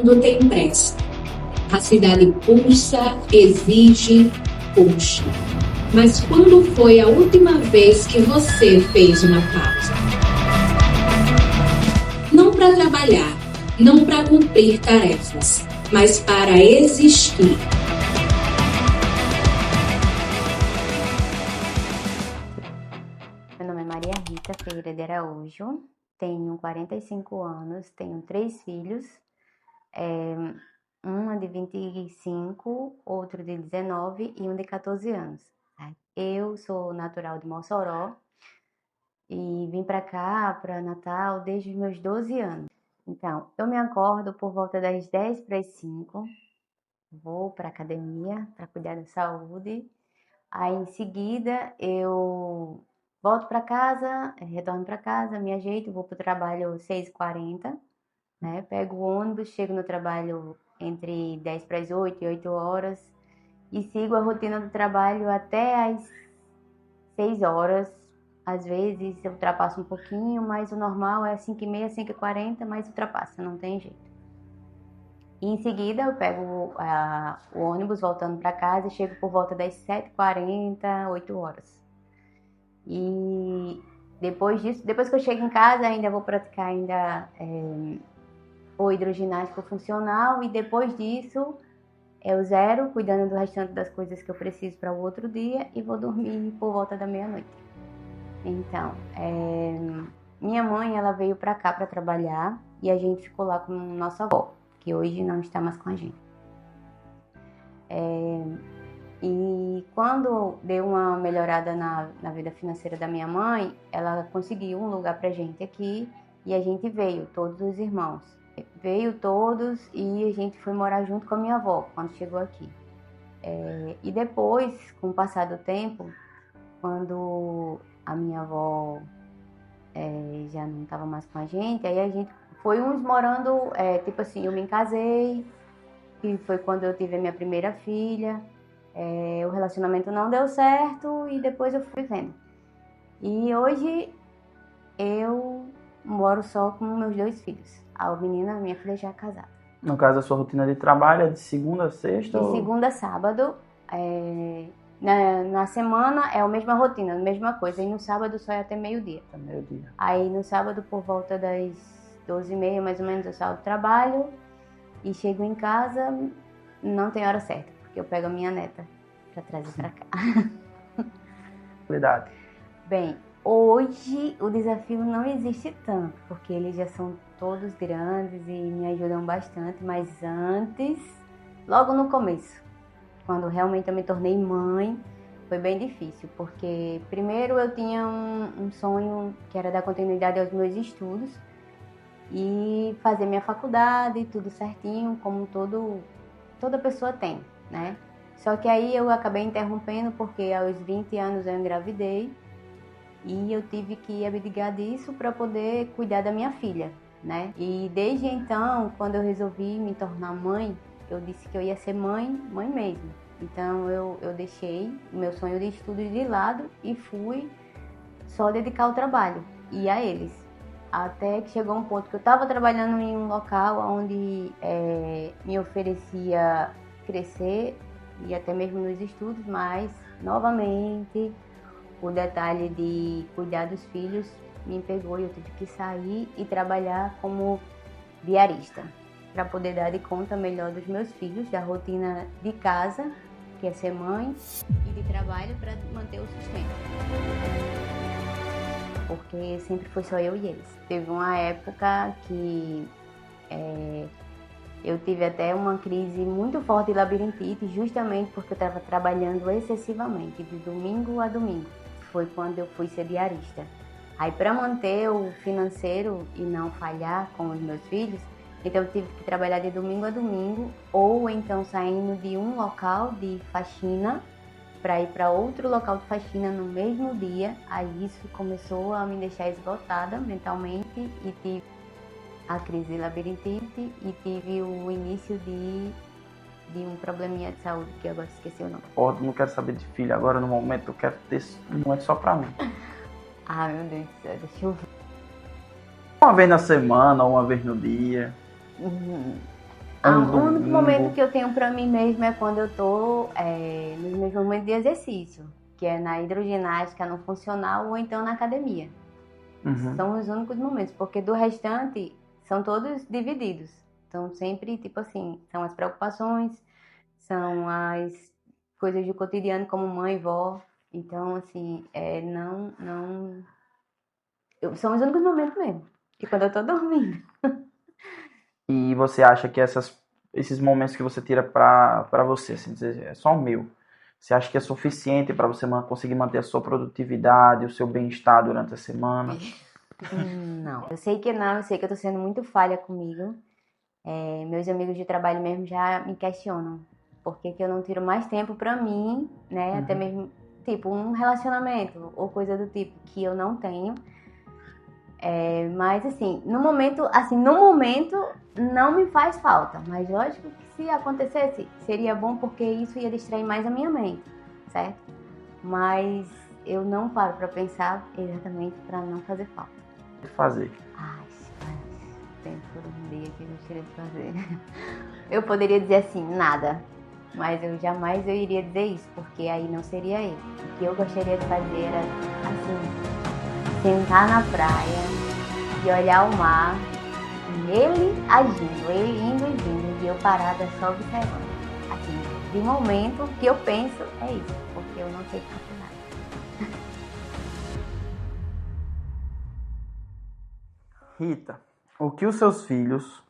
mundo tem pressa. A cidade pulsa, exige, puxa. Mas quando foi a última vez que você fez uma pausa? Não para trabalhar, não para cumprir tarefas, mas para existir. Meu nome é Maria Rita Ferreira de Araújo, tenho 45 anos, tenho 3 filhos, uma de 25, outro de 19 e um de 14 anos. Eu sou natural de Mossoró e vim para cá, para Natal, desde os meus 12 anos. Então, eu me acordo por volta das 10 para as 5, vou para a academia para cuidar da saúde. Aí, em seguida, eu volto para casa, retorno para casa, me ajeito, vou para o trabalho às 6h40, né? Pego o ônibus, chego no trabalho entre 10 para as 8 e 8 horas e sigo a rotina do trabalho até às 6 horas. Às vezes eu ultrapasso um pouquinho, mas o normal é 5h30, 5h40, mas ultrapassa, não tem jeito. E em seguida eu pego o ônibus voltando para casa e chego por volta das 7h40, 8 horas. E depois disso, depois que eu chego em casa, ainda vou praticar o hidroginástica funcional e depois disso eu zero, cuidando do restante das coisas que eu preciso para o outro dia e vou dormir por volta da meia-noite. Então, minha mãe, ela veio para cá para trabalhar e a gente ficou lá com nossa avó, que hoje não está mais com a gente. E quando deu uma melhorada na vida financeira da minha mãe, ela conseguiu um lugar pra gente aqui e a gente veio, todos os irmãos. Veio todos e a gente foi morar junto com a minha avó quando chegou aqui. E depois, com o passar do tempo, quando a minha avó já não estava mais com a gente, aí a gente foi uns morando, tipo assim, eu me casei, que foi quando eu tive a minha primeira filha. O relacionamento não deu certo e depois eu fui vendo. E hoje eu moro só com meus 2 filhos. A menina, minha filha, já é casada. No caso, a sua rotina de trabalho é de segunda a sexta? De segunda a sábado. Na semana é a mesma rotina, a mesma coisa. E no sábado só é até meio-dia. Até meio-dia. Aí no sábado, por volta das 12h30, mais ou menos, eu saio do trabalho e chego em casa, não tem hora certa, porque eu pego a minha neta para trazer para cá. Verdade. Bem, hoje o desafio não existe tanto, porque eles já são todos grandes e me ajudam bastante, mas antes, logo no começo, quando realmente eu me tornei mãe, foi bem difícil, porque primeiro eu tinha um sonho que era dar continuidade aos meus estudos e fazer minha faculdade, tudo certinho, como toda pessoa tem, né? Só que aí eu acabei interrompendo porque aos 20 anos eu engravidei e eu tive que abdicar disso para poder cuidar da minha filha, né? E desde então, quando eu resolvi me tornar mãe, eu disse que eu ia ser mãe mesmo. Então eu deixei o meu sonho de estudo de lado e fui só dedicar ao trabalho e a eles. Até que chegou um ponto que eu estava trabalhando em um local onde me oferecia crescer e até mesmo nos estudos, mas novamente o detalhe de cuidar dos filhos me pegou e eu tive que sair e trabalhar como diarista para poder dar de conta melhor dos meus filhos, da rotina de casa, que é ser mãe, e de trabalho para manter o sustento. Porque sempre foi só eu e eles. Teve uma época que eu tive até uma crise muito forte de labirintite, justamente porque eu estava trabalhando excessivamente, de domingo a domingo. Foi quando eu fui ser diarista. Aí, para manter o financeiro e não falhar com os meus filhos, então eu tive que trabalhar de domingo a domingo, ou então saindo de um local de faxina para ir para outro local de faxina no mesmo dia. Aí isso começou a me deixar esgotada mentalmente e tive a crise de labirintite e tive o início de um probleminha de saúde, que eu agora esqueci o nome. Não quero saber de filho agora, no momento eu quero ter um momento só pra mim. Ah, meu Deus do céu, deixa eu ver. Uma vez na semana ou uma vez no dia. O único momento que eu tenho pra mim mesmo é quando eu tô nos meus momentos de exercício, que é na hidroginástica, no funcional ou então na academia. São os únicos momentos, porque do restante são todos divididos. Então sempre, tipo assim, são as preocupações, são as coisas do cotidiano como mãe e vó. Então, assim, são os únicos momentos mesmo. E quando eu tô dormindo. E você acha que esses momentos que você tira pra você, assim, dizer, é só o meu, você acha que é suficiente para você conseguir manter a sua produtividade, o seu bem-estar durante a semana? Não, eu sei que não, eu sei que eu tô sendo muito falha comigo. Meus amigos de trabalho mesmo já me questionam por que eu não tiro mais tempo pra mim, né? Até mesmo, tipo, um relacionamento ou coisa do tipo que eu não tenho. Mas assim, no momento não me faz falta. Mas lógico que se acontecesse, seria bom porque isso ia distrair mais a minha mente, certo? Mas eu não paro pra pensar exatamente pra não fazer falta. Fazer. Ai, tempo por um dia que eu gostaria de fazer. Eu poderia dizer assim, nada. Mas eu jamais iria dizer isso, porque aí não seria eu. O que eu gostaria de fazer era, assim, sentar na praia e olhar o mar, e ele agindo, ele indo e vindo, e eu parada só observando. Assim, de momento, o que eu penso é isso, porque eu não sei fazer nada. Rita, o que os seus filhos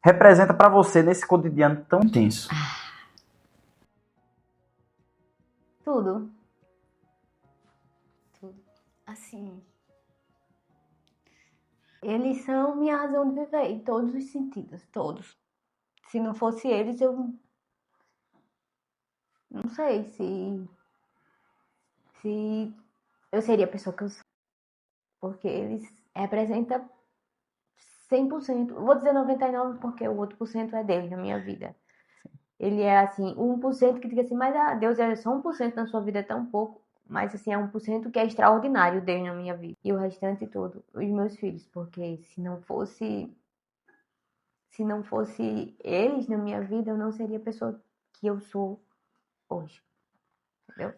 representam para você nesse cotidiano tão intenso? Tudo. Assim, eles são minha razão de viver, em todos os sentidos, todos. Se não fosse eles, eu não sei se eu seria a pessoa que eu sou. Porque eles representam 100%. Vou dizer 99% porque o outro por cento é Deus na minha vida. Ele é assim, o 1% que diga assim, mas Deus é só 1% na sua vida, é tão pouco. Mas assim, é 1% que é extraordinário Deus na minha vida. E o restante todo, os meus filhos. Porque se não fosse eles na minha vida, eu não seria a pessoa que eu sou hoje. Entendeu?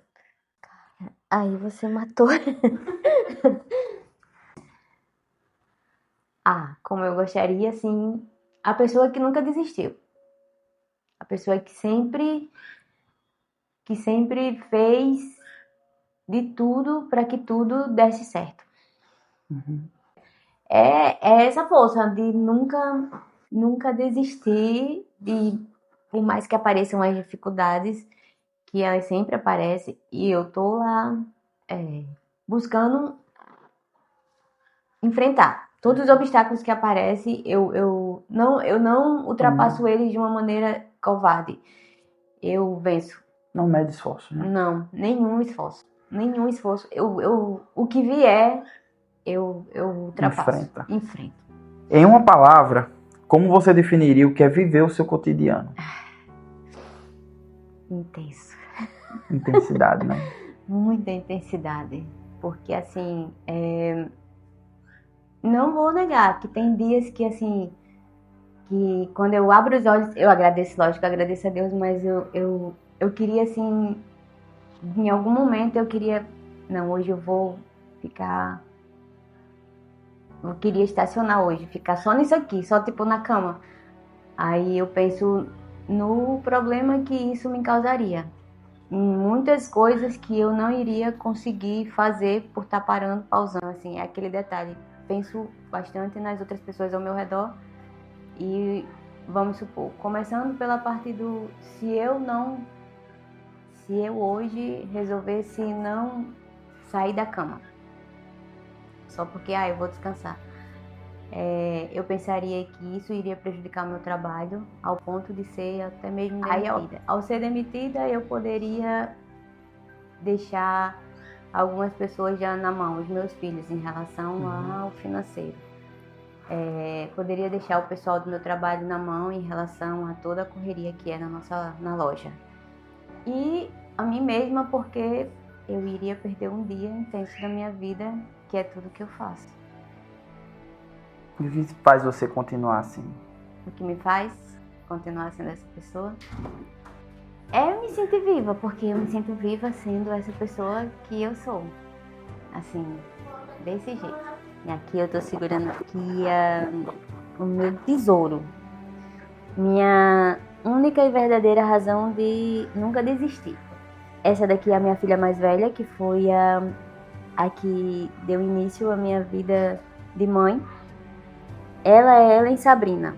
Aí você matou. Como eu gostaria, assim, a pessoa que nunca desistiu. A pessoa que sempre fez de tudo para que tudo desse certo. É essa força de nunca desistir, por mais que apareçam as dificuldades, que elas sempre aparecem, e eu tô lá buscando enfrentar. Todos os obstáculos que aparecem, eu não ultrapasso eles de uma maneira covarde. Eu venço. Não mede esforço, né? Não, nenhum esforço. Nenhum esforço. O que vier, eu ultrapasso. Enfrento. Em uma palavra, como você definiria o que é viver o seu cotidiano? Intenso. Intensidade, né? Muita intensidade. Porque, assim, não vou negar que tem dias que, assim, que quando eu abro os olhos, eu agradeço, lógico, agradeço a Deus, mas eu queria, assim, em algum momento eu queria, não, hoje eu vou ficar, eu queria estacionar hoje, ficar só nisso aqui, só tipo na cama. Aí eu penso no problema que isso me causaria. Em muitas coisas que eu não iria conseguir fazer por estar parando, pausando, assim, é aquele detalhe. Penso bastante nas outras pessoas ao meu redor e, vamos supor, começando pela parte do se eu hoje resolvesse não sair da cama, só porque eu vou descansar, eu pensaria que isso iria prejudicar o meu trabalho ao ponto de ser até mesmo demitida. Ao ser demitida, eu poderia deixar algumas pessoas já na mão, os meus filhos, em relação ao financeiro. Poderia deixar o pessoal do meu trabalho na mão em relação a toda a correria que é na loja. E a mim mesma, porque eu iria perder um dia intenso da minha vida, que é tudo que eu faço. O que faz você continuar assim? O que me faz? continuar sendo essa pessoa. Eu me sinto viva, porque eu me sinto viva sendo essa pessoa que eu sou. Assim, desse jeito. E aqui eu tô segurando aqui o meu tesouro. Minha única e verdadeira razão de nunca desistir. Essa daqui é a minha filha mais velha, que foi a que deu início à minha vida de mãe. Ela é Ellen Sabrina,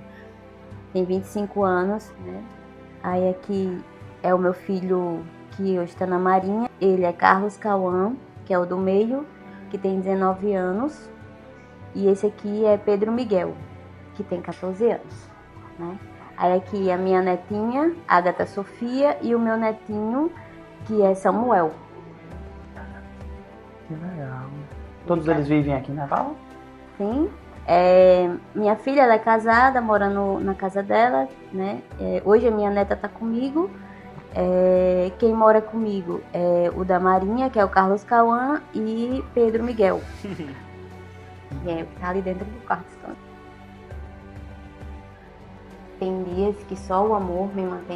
tem 25 anos, né? Aí aqui é o meu filho que hoje está na Marinha. Ele é Carlos Cauã, que é o do meio, que tem 19 anos. E esse aqui é Pedro Miguel, que tem 14 anos, né? Aí aqui a minha netinha, Agatha Sofia, e o meu netinho, que é Samuel. Que legal. Todos eles vivem aqui em Natal? Sim. Minha filha, ela é casada, mora na casa dela, né? Hoje a minha neta tá comigo. Quem mora comigo é o da Marinha, que é o Carlos Cauã, e Pedro Miguel. Tá ali dentro do quarto. Tem dias que só o amor me mantém.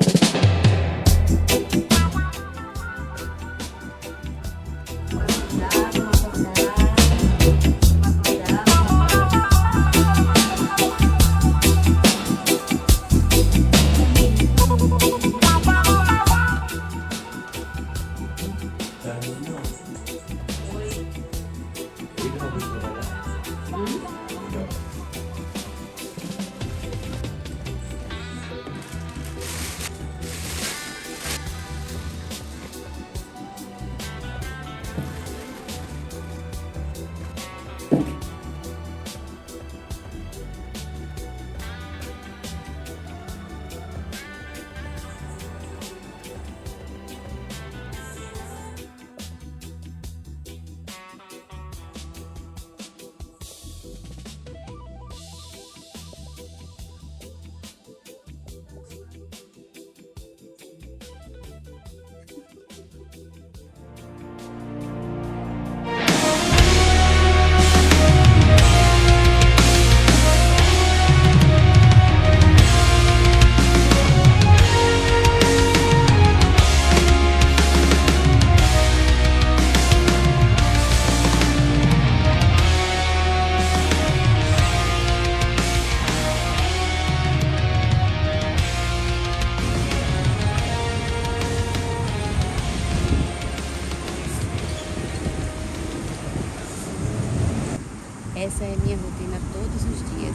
Essa é a minha rotina todos os dias.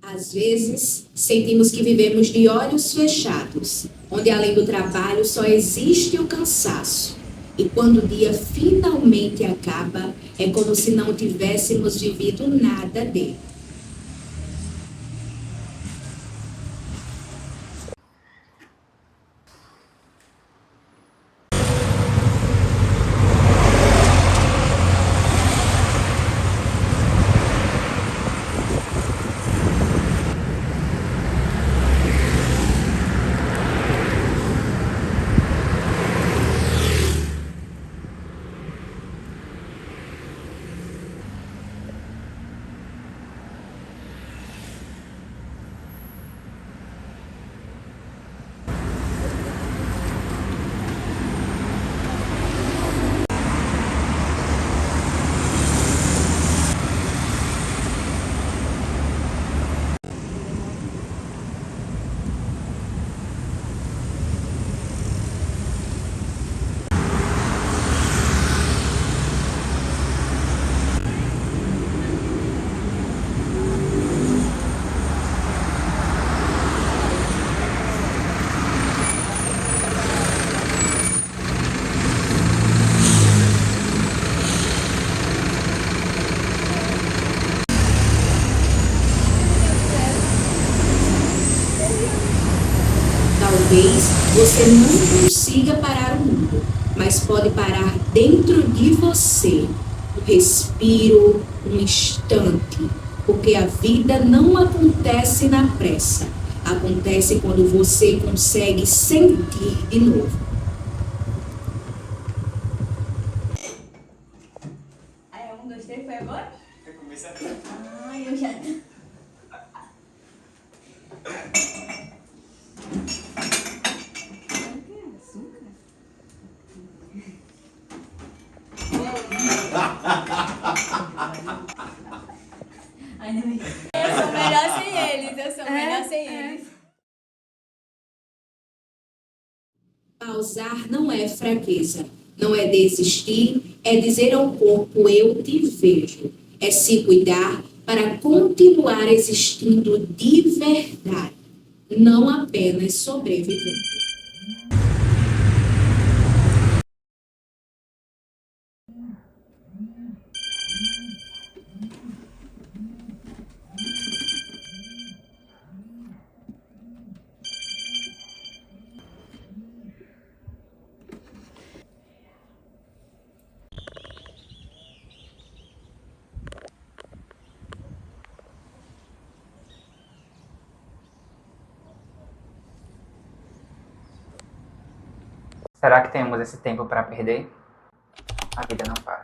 Às vezes, sentimos que vivemos de olhos fechados, onde além do trabalho só existe o cansaço. E quando o dia finalmente acaba, é como se não tivéssemos vivido nada dele. Talvez você não consiga parar o mundo, mas pode parar dentro de você. Um respiro, um instante, porque a vida não acontece na pressa. Acontece quando você consegue sentir de novo. Aí, 1, 2, 3, foi agora? Eu comecei a... Ai, eu já... Eu sou melhor sem eles, Pausar não é fraqueza, não é desistir, é dizer ao corpo eu te vejo. É se cuidar para continuar existindo de verdade, não apenas sobrevivendo. Será que temos esse tempo para perder? A vida não para.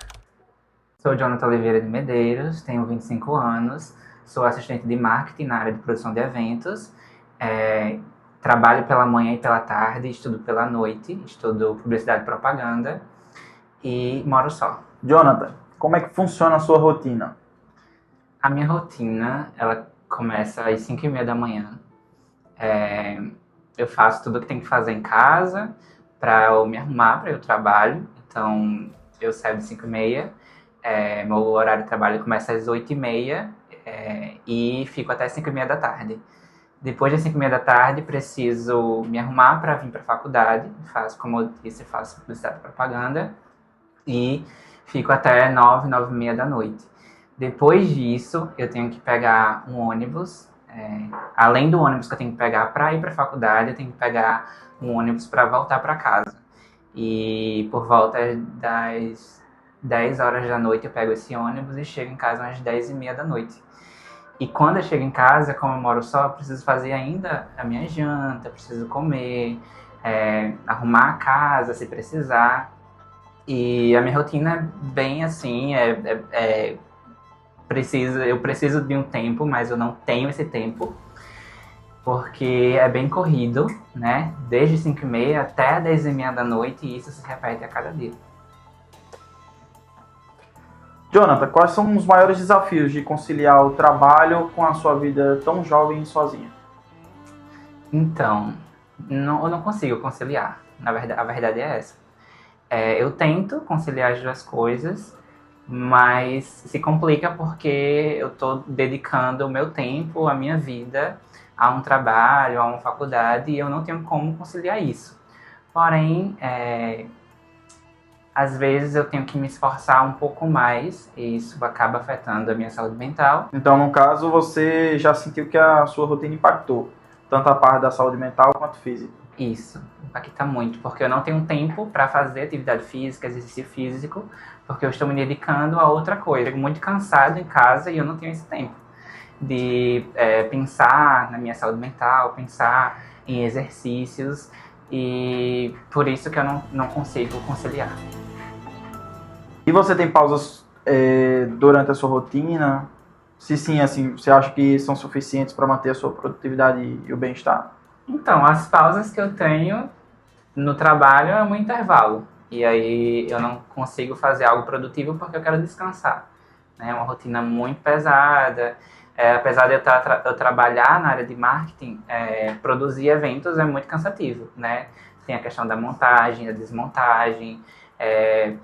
Sou Jonathan Oliveira de Medeiros, tenho 25 anos, sou assistente de marketing na área de produção de eventos, trabalho pela manhã e pela tarde, estudo pela noite, estudo publicidade e propaganda e moro só. Jonathan, como é que funciona a sua rotina? A minha rotina, ela começa às 5h30 da manhã. Eu faço tudo o que tem que fazer em casa para eu me arrumar para ir ao trabalho. Então, eu saio de 5h30, meu horário de trabalho começa às 8h30 e fico até 5h30 da tarde. Depois das 5h30 da tarde, preciso me arrumar para vir para a faculdade. Faço, como eu disse, faço publicidade e propaganda e fico até 9, 9h30 da noite. Depois disso, eu tenho que pegar um ônibus. Além do ônibus que eu tenho que pegar para ir para a faculdade, eu tenho que pegar um ônibus para voltar para casa. E por volta das 10 horas da noite eu pego esse ônibus e chego em casa às 10h30 da noite. E quando eu chego em casa, como eu moro só, eu preciso fazer ainda a minha janta, preciso comer, arrumar a casa se precisar. E a minha rotina é bem assim, eu preciso de um tempo, mas eu não tenho esse tempo, porque é bem corrido, né? Desde 5h30 até 10h30 da noite, e isso se repete a cada dia. Jonathan, quais são os maiores desafios de conciliar o trabalho com a sua vida tão jovem e sozinha? Então, eu não consigo conciliar. A verdade é essa. Eu tento conciliar as duas coisas, mas se complica porque eu estou dedicando o meu tempo, a minha vida, a um trabalho, a uma faculdade, e eu não tenho como conciliar isso. Porém, às vezes eu tenho que me esforçar um pouco mais, e isso acaba afetando a minha saúde mental. Então, no caso, você já sentiu que a sua rotina impactou, tanto a parte da saúde mental quanto física? Isso, impacta muito, porque eu não tenho tempo para fazer atividade física, exercício físico, porque eu estou me dedicando a outra coisa. Eu fico muito cansado em casa e eu não tenho esse tempo de pensar na minha saúde mental, pensar em exercícios, e por isso que eu não consigo conciliar. E você tem pausas durante a sua rotina? Se sim, assim, você acha que são suficientes para manter a sua produtividade e o bem-estar? Então, as pausas que eu tenho no trabalho é um intervalo. E aí eu não consigo fazer algo produtivo porque eu quero descansar. É uma rotina muito pesada. Apesar de eu trabalhar na área de marketing, produzir eventos é muito cansativo, né? Tem a questão da montagem, da desmontagem,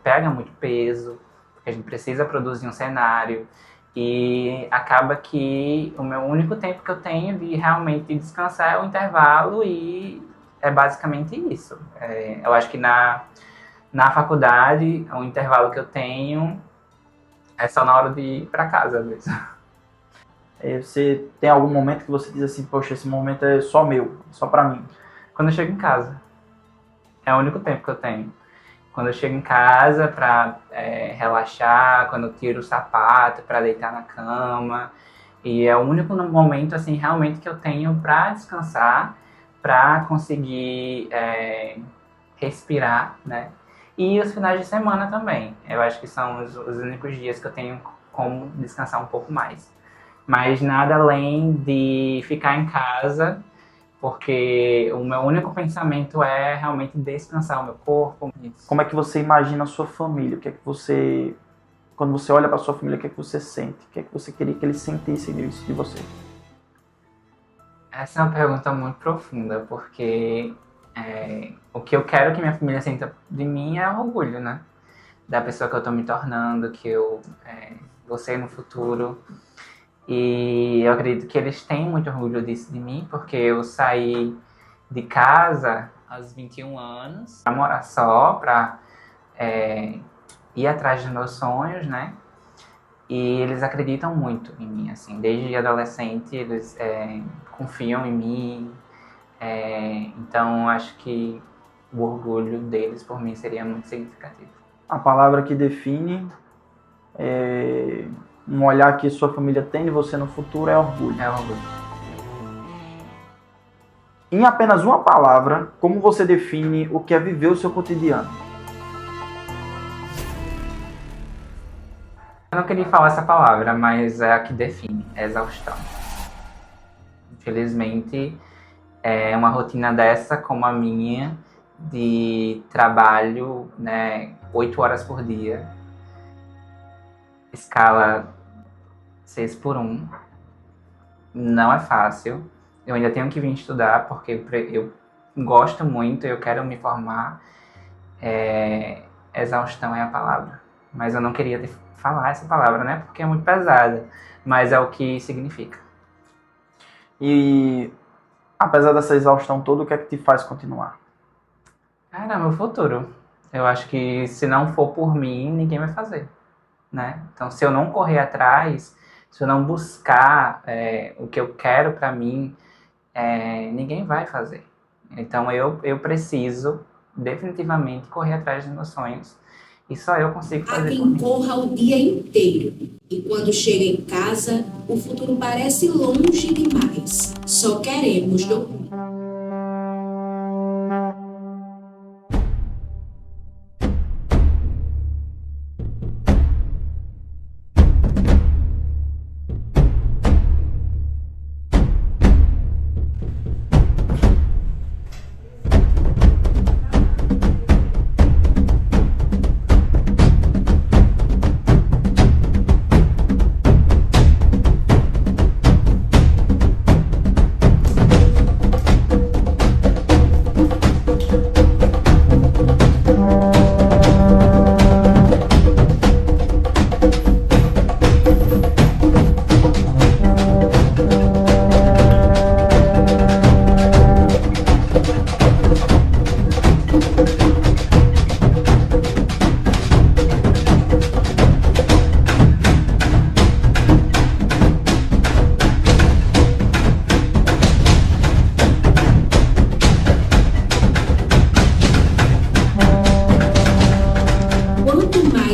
pega muito peso, porque a gente precisa produzir um cenário. E acaba que o meu único tempo que eu tenho de realmente descansar é o intervalo, e é basicamente isso. Eu acho que na faculdade, o intervalo que eu tenho é só na hora de ir para casa, às vezes. Você tem algum momento que você diz assim, poxa, esse momento é só meu, só pra mim? Quando eu chego em casa. É o único tempo que eu tenho. Quando eu chego em casa para relaxar, quando eu tiro o sapato para deitar na cama, E é o único momento, assim, realmente que eu tenho para descansar, para conseguir respirar, né? E os finais de semana também. Eu acho que são os únicos dias que eu tenho como descansar um pouco mais. Mas nada além de ficar em casa, porque o meu único pensamento é realmente descansar o meu corpo. Como é que você imagina a sua família? O que é que você, quando você olha para sua família, o que é que você sente? O que é que você queria que eles sentissem disso de você? Essa é uma pergunta muito profunda, porque o que eu quero que minha família sinta de mim é orgulho, né? Da pessoa que eu tô me tornando, que eu vou ser no futuro. E eu acredito que eles têm muito orgulho disso de mim, porque eu saí de casa aos 21 anos, pra morar só, pra ir atrás dos meus sonhos, né? E eles acreditam muito em mim, assim, desde adolescente eles confiam em mim, então acho que o orgulho deles por mim seria muito significativo. A palavra que define um olhar que sua família tem de você no futuro é orgulho. É orgulho. Em apenas uma palavra, como você define o que é viver o seu cotidiano? Eu não queria falar essa palavra, mas é a que define, é exaustão. Infelizmente, uma rotina dessa como a minha, de trabalho, né, 8 horas por dia, escala 6x1, não é fácil. Eu ainda tenho que vir estudar porque eu gosto muito, eu quero me formar. Exaustão é a palavra, mas eu não queria falar essa palavra, né, porque é muito pesada, mas é o que significa. E apesar dessa exaustão toda, o que é que te faz continuar? Cara, meu futuro. Eu acho que se não for por mim, ninguém vai fazer, né? Então, se eu não correr atrás, se eu não buscar o que eu quero pra mim, ninguém vai fazer. Então, eu preciso definitivamente correr atrás dos meus sonhos. E só eu consigo Há fazer por quem mim. corra o dia inteiro e quando chega em casa, o futuro parece longe demais. Só queremos dormir.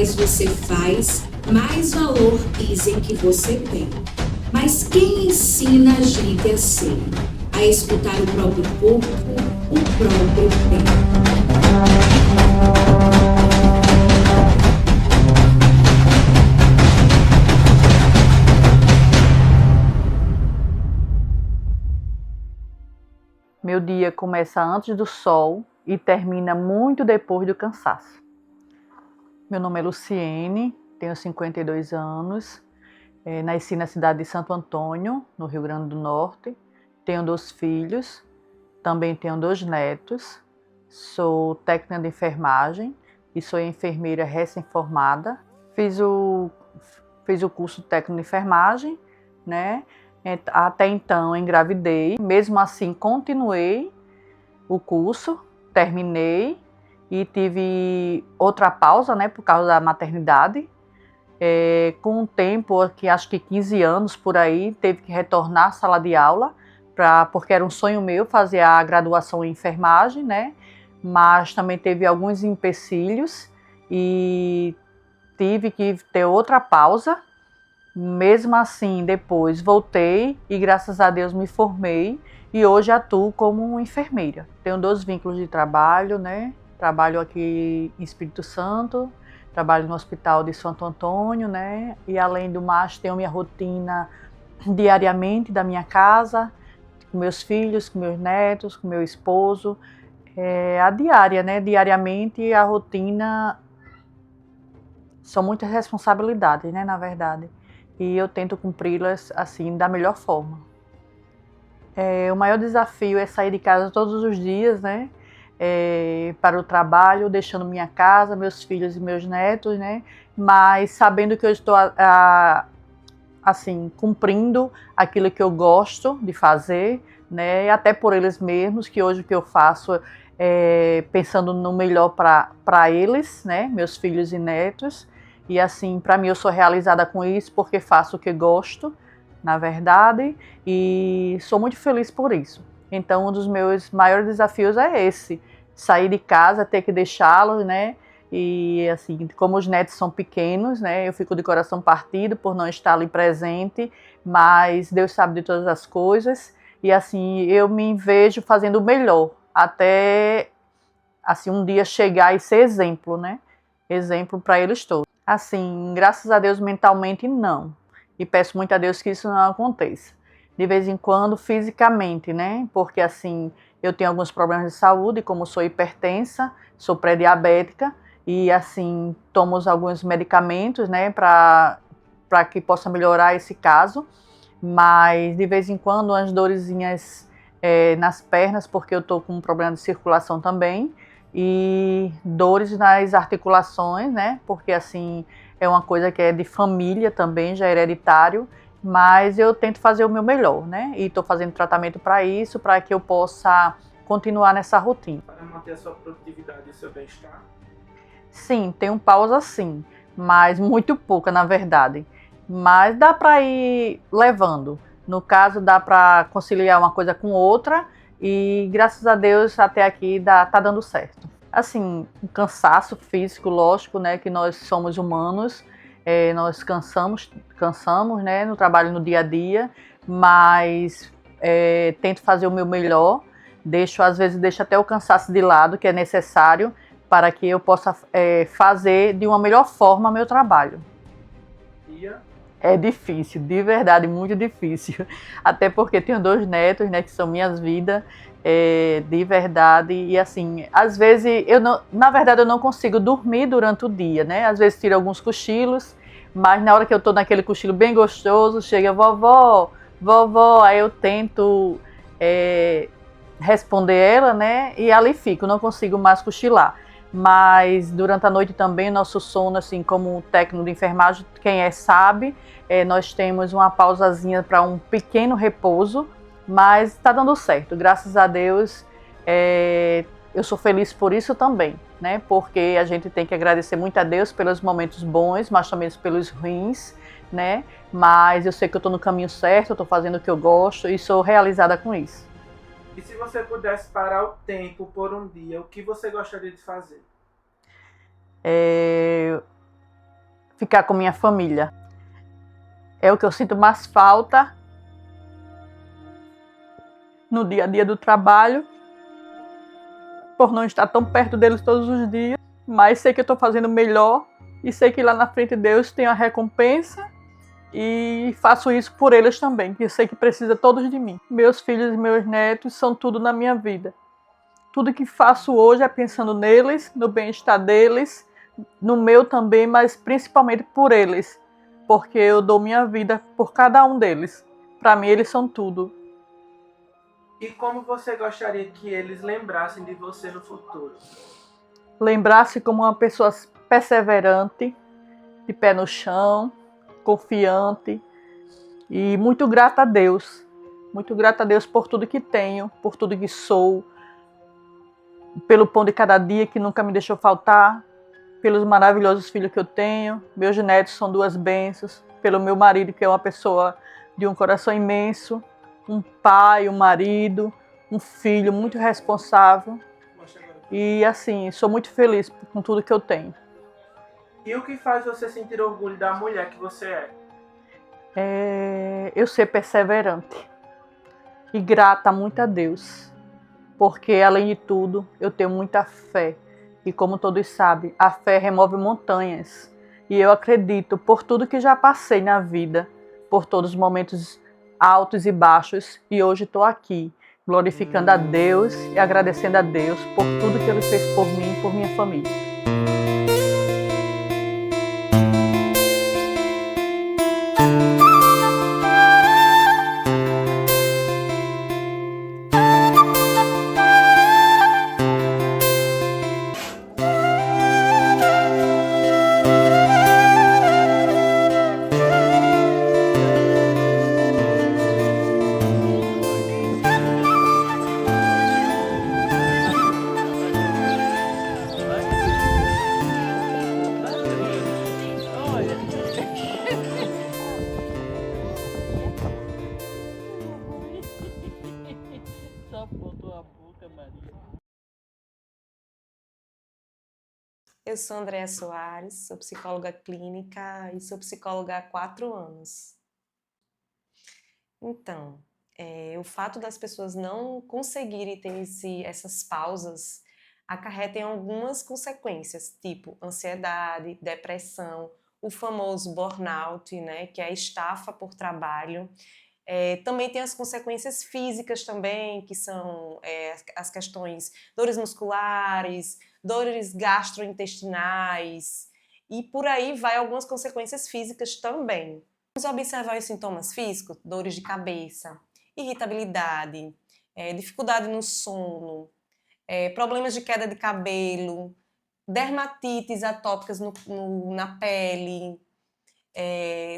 Você faz, mais valor dizem que você tem. Mas quem ensina a gente a ser? A escutar o próprio corpo, o próprio tempo. Meu dia começa antes do sol e termina muito depois do cansaço. Meu nome é Luciene, tenho 52 anos, nasci na cidade de Santo Antônio, no Rio Grande do Norte. Tenho 2 filhos, também tenho 2 netos. Sou técnica de enfermagem e sou enfermeira recém-formada. Fiz o curso técnico de enfermagem, né? Até então engravidei. Mesmo assim, continuei o curso, terminei. E tive outra pausa, né, por causa da maternidade. Com o tempo, que acho que 15 anos por aí, teve que retornar à sala de aula, porque era um sonho meu fazer a graduação em enfermagem, né? Mas também teve alguns empecilhos e tive que ter outra pausa Mesmo assim, depois voltei e graças a Deus me formei e hoje atuo como enfermeira. Tenho 2 vínculos de trabalho, né? Trabalho aqui em Espírito Santo, trabalho no Hospital de Santo Antônio, né? E além do mais, tenho minha rotina diariamente da minha casa, com meus filhos, com meus netos, com meu esposo. A diária, né? Diariamente a rotina são muitas responsabilidades, né? Na verdade. E eu tento cumpri-las assim da melhor forma. O maior desafio é sair de casa todos os dias, né? Para o trabalho, deixando minha casa, meus filhos e meus netos, né? Mas sabendo que eu estou assim cumprindo aquilo que eu gosto de fazer, né? Até por eles mesmos, que hoje o que eu faço é pensando no melhor para eles, né? Meus filhos e netos. E assim, para mim eu sou realizada com isso porque faço o que gosto, na verdade, e sou muito feliz por isso. Então, um dos meus maiores desafios é esse, sair de casa, ter que deixá-los, né? E assim, como os netos são pequenos, né? Eu fico de coração partido por não estar ali presente, mas Deus sabe de todas as coisas. E assim, eu me vejo fazendo o melhor, até assim, um dia chegar e ser exemplo, né? Exemplo para eles todos. Assim, graças a Deus mentalmente não. E peço muito a Deus que isso não aconteça. De vez em quando fisicamente, né? Porque assim, eu tenho alguns problemas de saúde, como sou hipertensa, sou pré-diabética e assim, tomo alguns medicamentos, né, para que possa melhorar esse caso. Mas de vez em quando umas dorezinhas nas pernas, porque eu tô com um problema de circulação também. E dores nas articulações, né? Porque assim é uma coisa que é de família também, já é hereditário, mas eu tento fazer o meu melhor, né? E estou fazendo tratamento para isso, para que eu possa continuar nessa rotina. Para manter a sua produtividade e o seu bem-estar? Sim, tenho pausa sim, mas muito pouca na verdade. Mas dá para ir levando. No caso, dá para conciliar uma coisa com outra. E graças a Deus até aqui tá dando certo. Assim, um cansaço físico, lógico, né, que nós somos humanos, nós cansamos, né, no trabalho no dia a dia, mas tento fazer o meu melhor, às vezes deixo até o cansaço de lado, que é necessário, para que eu possa fazer de uma melhor forma meu trabalho. É difícil, de verdade, muito difícil. Até porque tenho 2 netos, né, que são minhas vidas, de verdade. E assim, às vezes, na verdade, eu não consigo dormir durante o dia, né? Às vezes tiro alguns cochilos, mas na hora que eu tô naquele cochilo bem gostoso, chega vovó, aí eu tento responder ela, né? E ali fico, não consigo mais cochilar. Mas durante a noite também, nosso sono, assim, como técnico de enfermagem, quem sabe, nós temos uma pausazinha para um pequeno repouso, mas está dando certo, graças a Deus. Eu sou feliz por isso também, né? Porque a gente tem que agradecer muito a Deus pelos momentos bons, mas também pelos ruins, né? Mas eu sei que eu estou no caminho certo, eu estou fazendo o que eu gosto e sou realizada com isso. E se você pudesse parar o tempo por um dia, o que você gostaria de fazer? Ficar com minha família. É o que eu sinto mais falta no dia a dia do trabalho, por não estar tão perto deles todos os dias. Mas sei que eu estou fazendo melhor e sei que lá na frente Deus tem a recompensa. E faço isso por eles também, que eu sei que precisa todos de mim. Meus filhos e meus netos são tudo na minha vida. Tudo que faço hoje é pensando neles, no bem-estar deles, no meu também, mas principalmente por eles. Porque eu dou minha vida por cada um deles. Para mim, eles são tudo. E como você gostaria que eles lembrassem de você no futuro? Lembrasse como uma pessoa perseverante, de pé no chão, confiante e muito grata a Deus. Muito grata a Deus por tudo que tenho, por tudo que sou, pelo pão de cada dia que nunca me deixou faltar, pelos maravilhosos filhos que eu tenho. Meus netos são 2 bênçãos, pelo meu marido, que é uma pessoa de um coração imenso, um pai, um marido, um filho muito responsável. E assim, sou muito feliz com tudo que eu tenho. E o que faz você sentir orgulho da mulher que você é? Eu ser perseverante e grata muito a Deus, porque além de tudo eu tenho muita fé e, como todos sabem, a fé remove montanhas, e eu acredito, por tudo que já passei na vida, por todos os momentos altos e baixos, e hoje estou aqui glorificando a Deus e agradecendo a Deus por tudo que Ele fez por mim e por minha família. Eu sou Andréa Soares, sou psicóloga clínica e sou psicóloga há 4 anos. Então, o fato das pessoas não conseguirem ter essas pausas acarretem algumas consequências, tipo ansiedade, depressão, o famoso burnout, né, que é a estafa por trabalho. Também tem as consequências físicas também, que são as questões dores musculares, dores gastrointestinais, e por aí vai algumas consequências físicas também. Vamos observar os sintomas físicos: dores de cabeça, irritabilidade, dificuldade no sono, problemas de queda de cabelo, dermatites atópicas na pele,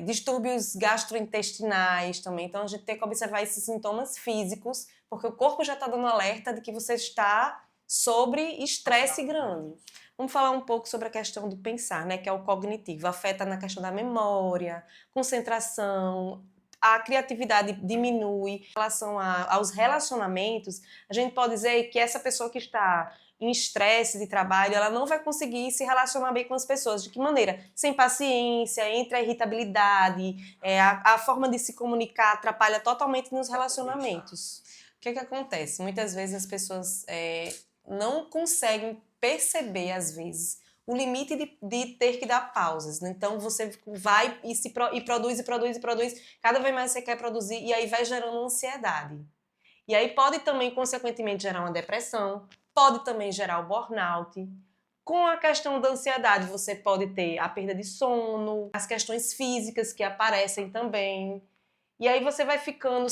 distúrbios gastrointestinais também. Então a gente tem que observar esses sintomas físicos, porque o corpo já está dando alerta de que você está sobre estresse grande. Vamos falar um pouco sobre a questão do pensar, né, que é o cognitivo. Afeta na questão da memória, concentração, a criatividade diminui. Em relação aos relacionamentos, a gente pode dizer que essa pessoa que está em estresse de trabalho, ela não vai conseguir se relacionar bem com as pessoas. De que maneira? Sem paciência, entre a irritabilidade, a forma de se comunicar atrapalha totalmente nos relacionamentos. O que acontece? Muitas vezes as pessoas não conseguem perceber, às vezes, o limite de ter que dar pausas. Então você vai e produz, cada vez mais você quer produzir, e aí vai gerando ansiedade. E aí pode também, consequentemente, gerar uma depressão, pode também gerar o burnout. Com a questão da ansiedade, você pode ter a perda de sono, as questões físicas que aparecem também. E aí você vai ficando...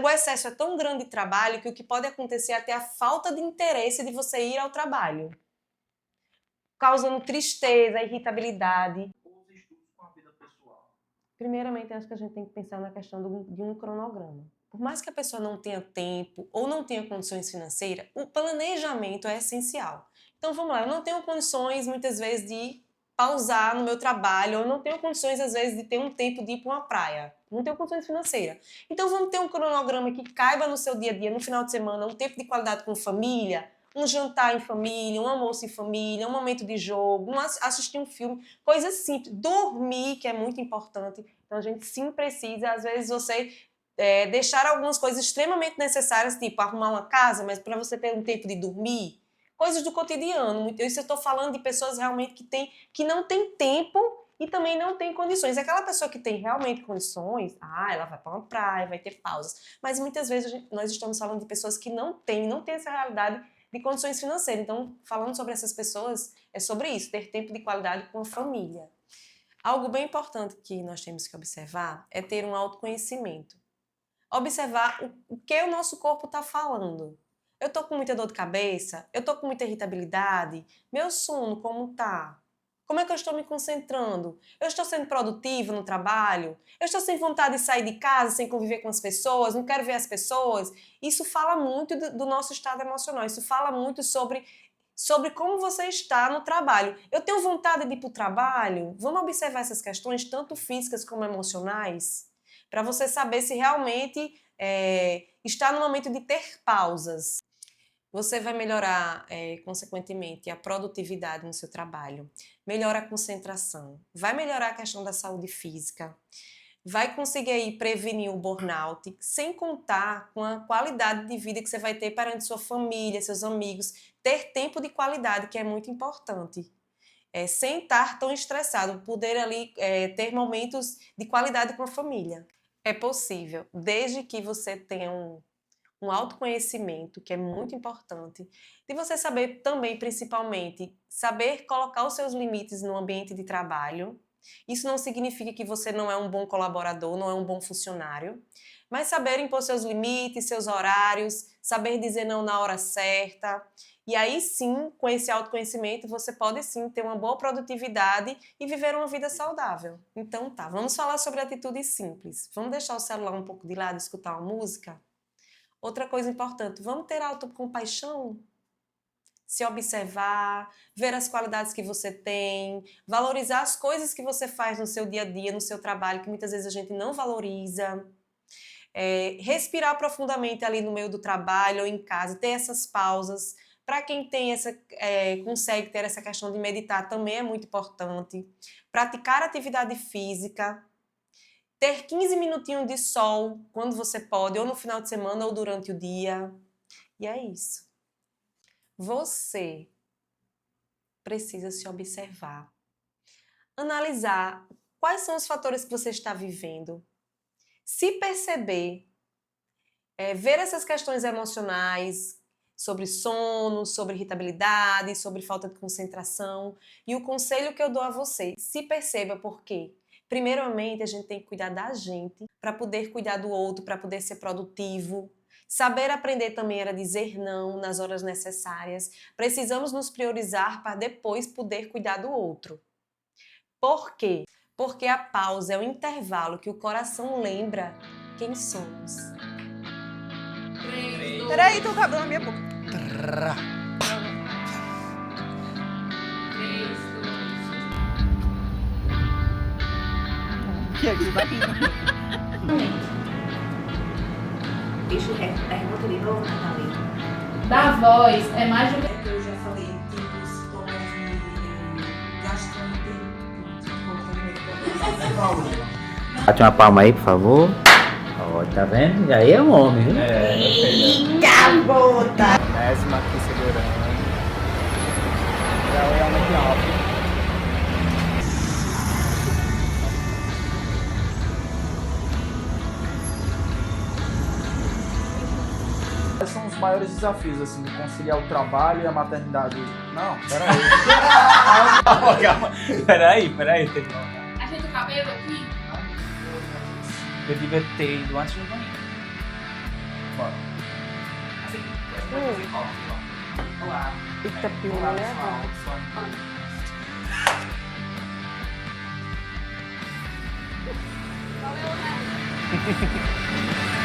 O excesso é tão grande de trabalho que o que pode acontecer é até a falta de interesse de você ir ao trabalho, causando tristeza, irritabilidade. Os estudos com a vida pessoal. Primeiramente, acho que a gente tem que pensar na questão de um cronograma. Por mais que a pessoa não tenha tempo ou não tenha condições financeiras, o planejamento é essencial. Então vamos lá, eu não tenho condições muitas vezes de pausar no meu trabalho, eu não tenho condições às vezes de ter um tempo de ir para uma praia, não tenho condições financeiras. Então vamos ter um cronograma que caiba no seu dia a dia, no final de semana, um tempo de qualidade com família, um jantar em família, um almoço em família, um momento de jogo, assistir um filme, coisas simples. Dormir, que é muito importante. Então a gente sim precisa, às vezes você deixar algumas coisas extremamente necessárias, tipo arrumar uma casa, mas para você ter um tempo de dormir, coisas do cotidiano. Isso eu estou falando de pessoas realmente que não tem tempo e também não tem condições. Aquela pessoa que tem realmente condições, ela vai para uma praia, vai ter pausas. Mas muitas vezes nós estamos falando de pessoas que não têm essa realidade de condições financeiras. Então, falando sobre essas pessoas, é sobre isso, ter tempo de qualidade com a família. Algo bem importante que nós temos que observar é ter um autoconhecimento. Observar o que o nosso corpo está falando. Eu estou com muita dor de cabeça? Eu estou com muita irritabilidade? Meu sono, como está? Como é que eu estou me concentrando? Eu estou sendo produtiva no trabalho? Eu estou sem vontade de sair de casa, sem conviver com as pessoas? Não quero ver as pessoas? Isso fala muito do nosso estado emocional. Isso fala muito sobre como você está no trabalho. Eu tenho vontade de ir para o trabalho? Vamos observar essas questões, tanto físicas como emocionais, para você saber se realmente está no momento de ter pausas. Você vai melhorar, consequentemente, a produtividade no seu trabalho, melhora a concentração, vai melhorar a questão da saúde física, vai conseguir aí prevenir o burnout, sem contar com a qualidade de vida que você vai ter perante sua família, seus amigos, ter tempo de qualidade, que é muito importante. Sem estar tão estressado, poder ali ter momentos de qualidade com a família. É possível, desde que você tenha um autoconhecimento, que é muito importante, de você saber também, principalmente, saber colocar os seus limites no ambiente de trabalho. Isso não significa que você não é um bom colaborador, não é um bom funcionário, mas saber impor seus limites, seus horários, saber dizer não na hora certa. E aí sim, com esse autoconhecimento, você pode sim ter uma boa produtividade e viver uma vida saudável. Então tá, vamos falar sobre atitudes simples. Vamos deixar o celular um pouco de lado e escutar uma música? Outra coisa importante, vamos ter autocompaixão? Se observar, ver as qualidades que você tem, valorizar as coisas que você faz no seu dia a dia, no seu trabalho, que muitas vezes a gente não valoriza. Respirar profundamente ali no meio do trabalho ou em casa, ter essas pausas. Para quem tem consegue ter essa questão de meditar também é muito importante. Praticar atividade física. Ter 15 minutinhos de sol quando você pode, ou no final de semana ou durante o dia. E é isso. Você precisa se observar. Analisar quais são os fatores que você está vivendo. Se perceber, ver essas questões emocionais, sobre sono, sobre irritabilidade, sobre falta de concentração. E o conselho que eu dou a você, se perceba por quê. Primeiramente, a gente tem que cuidar da gente para poder cuidar do outro, para poder ser produtivo. Saber aprender também era dizer não nas horas necessárias. Precisamos nos priorizar para depois poder cuidar do outro. Por quê? Porque a pausa é o intervalo que o coração lembra quem somos. Peraí, tô com a na minha boca. 3, 2, 1. Que aqui tá aqui. Deixa eu pergunta de novo, Nathalie. Da voz, é mais do que... Eu já falei, tipo sintomas de Bate uma palma aí, por favor. Ó, tá vendo? Aí é um homem, viu? Eita, bota! 10ª aqui segurando. Já é realmente alto. Quais são os maiores desafios, assim, de conciliar o trabalho e a maternidade? Não, peraí. Calma. Peraí. Ajeita o cabelo aqui. Eu devia ter ido antes do banheiro. Bora. Assim, fazer copo, ó. Olá. Eita, Olá, né? pessoal. Valeu, né?